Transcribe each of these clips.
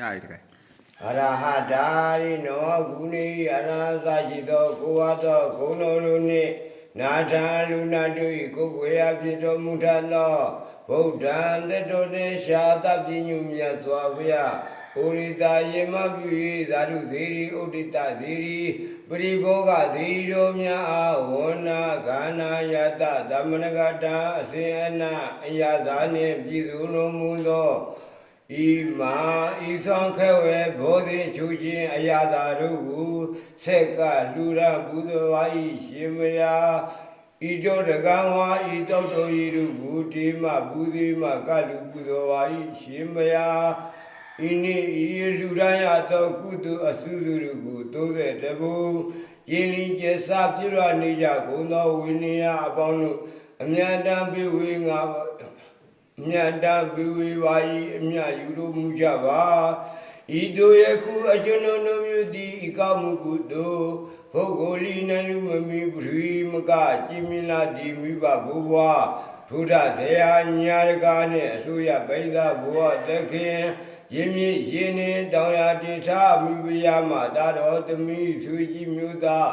ရတယ်တကယ်အရဟတာရိနောဂုဏီအရဟသရှိသောကိုဝါသောဂုဏတော်တို့နှင့်နာထံလူနာတို့၏ကိုယ်ွယ်အဖြစ်တော်မူထသောဗုဒ္ဓံသတ္တောတေရှာတပညုမြတ်စွာဘုရားဩရိတာယေမပြု၏သာဓုသေရီဩဒိတသေရီပရိဘောဂသေရီတို့များအားဝန္နာဂာနာယတသမဏဂတာအစဉ်အနအယသာနှင့်ပြည်သူတော်မူသောဤမာဤဆောင်ခဲဝဲဘောဓိချူခြင်းအရာသာတို့ကိုဆက်ကလူရပူဇော်ဝါဤရှင်မယာဤတို့တကံဝါဤတောက်တော်ဤတို့ကိုဒီမပူဇေမကလူပူဇော်ဝါဤရှင်မယာဤနိဤလူရယသောကုသိုလ်အစုစုတို့ကို30တဘူယင်းလင်းကျစပြရနေကြကုန်သောဝိနည်းအပေါင်းတို့အမြတ်တမ်းပြဝေငါမြတ်တပိဝေဝါဤအမြယူလိုမူကြပါဤတို့ယခုအကျွန်ုပ်တို့မျိုးသည်ဤကောင်းမှုကုသိုလ်ပုဂ္ဂိုလ်ဤနလူမမီပရိမကကြည်မြင်လာဒီမိဘဘုရားထုဒ္ဓဇေယညာရကနှင့်အစိုးရပိသဘဝတခင်ရင်းမြစ်ရင်းနှင့်တောင်ယာတိထမိဖုရားမှသာတော်သမီးဆွေကြီးမျိုးသား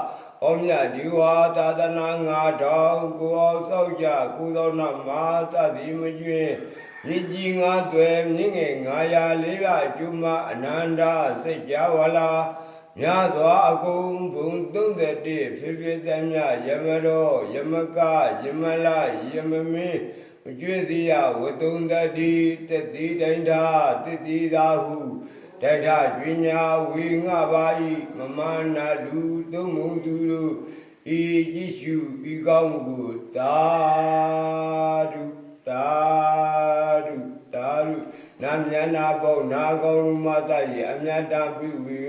ဩမြတ်ဒီဝါသာသနာ9000ကိုအောင်ဆောက်ကြကိုသောနာမာသတိမကျွင်းမြင့်ကြီး9သွဲမြင့်ငယ်900 400ကျုမအနန္တစိတ်ကြဝလာမြတ်စွာအကုန်ဘုံ31ဖြစ်ဖြစ်တည်းမြယမတော်ယမကယမလယမမင်းမကျွေးသည်ယဝတုံတတိတတိတိုင်းသာတတိသာဟုတထကျွညာဝေငါပါဤမမနာလူသုံးမုံသူတို့ဤကြည့်ရှုဤကောင်းမှုကိုသာဓုသာဓုသာဓုနာမြတ်နာပေါနာကောင်းမသ၏အမြတ်တံပြုဝေ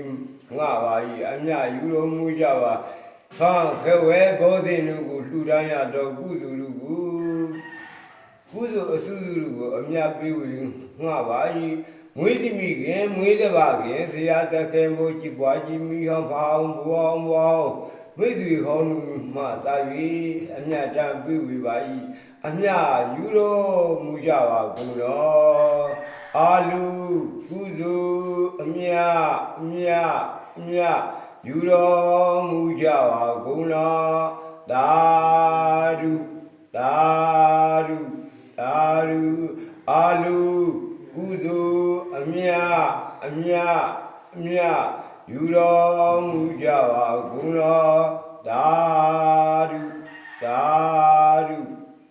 ငါပါဤအမြတ်ယူတော်မူကြပါခံခဲဝဲဘောဓိနုကိုလှူဒန်းရတော်ကုသိုလ်တို့ကိုကုသိုလ်အစုစုတို့ကိုအမြတ်ပြုဝေငါပါဤမွေးတိမိခင်မွေးတပါခင်ဆရာတခင်ဘိုးကြည်ပွားကြီးမိဟောင်းဖောင်းဘောင်းဘောင်းမိတ်ဆွေဟောင်းမှသာ၍အမြတ်တမ်းပြုဝေပါ၏အမြယူတော်မူကြပါကုန်တော်အာလူကုသိုလ်အမြယူတော်မူကြပါကုန်တော်သာဓုသာဓုသာဓုအာလူကုသိုလ်အမြယူတော်မူကြပါကုန်တော်သာဓုသာဓု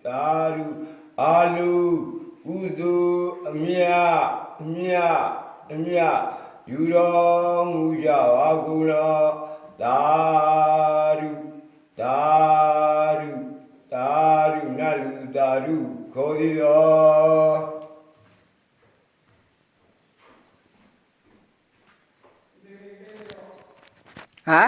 သာဓုအာလူကုသိုလ်အမြယူတော်မူကြပါကုန်တော်သာဓုသာဓုသာဓုနလူသာဓုခေါ်သည်တော်ဟာ